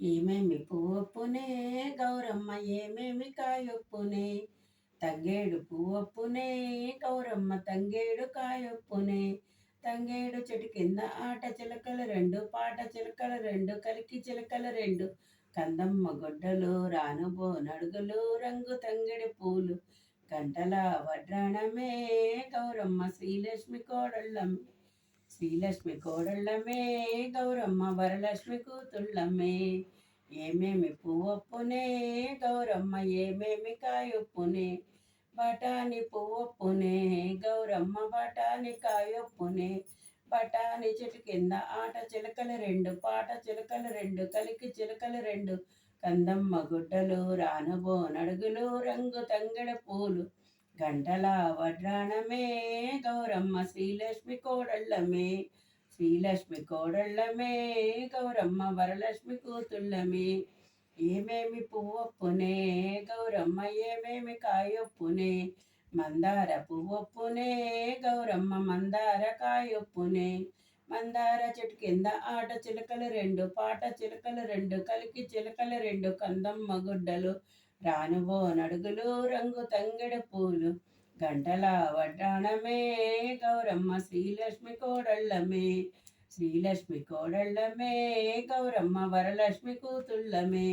ఏమేమి పువ్వొప్పునే గౌరమ్మ ఏమేమి కాయొప్పునే తంగేడు పువ్వొప్పునే గౌరమ్మ తంగేడు కాయొప్పునే తంగేడు చెట్టు కింద ఆట చిలకలు రెండు పాట చిలకలు రెండు కలికి చిలకలు రెండు కందమ్మ గొడ్డలు రానుబో నడుగులు రంగు తంగెడి పూలు గంటల వడ్రాణమే గౌరమ్మ శ్రీలక్ష్మి కోడళ్ళమ్మే శ్రీలక్ష్మి కోడళ్ళమే గౌరమ్మ వరలక్ష్మి కూతుళ్ళమ్మే ఏమేమి పువ్వొప్పునే గౌరమ్మ ఏమేమి కాయొప్పునే బఠాని పువ్వొప్పునే గౌరమ్మ బఠాని కాయొప్పునే బఠాని చెట్టు కింద ఆట చిలకలు రెండు పాట చిలకలు రెండు కలికి చిలకలు రెండు కందమ్మ గుడ్డలు రానుబో నడుగులు రంగు తంగెడ పూలు గంటల వడ్రాణమే గౌరమ్మ శ్రీలక్ష్మి కోడళ్ళమే శ్రీలక్ష్మి కోడళ్ళమే గౌరమ్మ వరలక్ష్మి కూతుళ్ళమే ఏమేమి పువ్వొప్పునే గౌరమ్మ ఏమేమి కాయొప్పునే మందార పువ్వొప్పునే గౌరమ్మ మందార కాయొప్పునే మందార చెట్టు కింద ఆట చిలకలు రెండు పాట చిలకలు రెండు కలికి చిలకలు రెండు కందమ్మ గుడ్డలు రానువో నడుగులు రంగు తంగెడ పూలు గంటల వడ్డాణమే గౌరమ్మ శ్రీలక్ష్మి కోడళ్ళమే శ్రీలక్ష్మి కోడళ్ళమే గౌరమ్మ వరలక్ష్మి కూతుళ్ళమే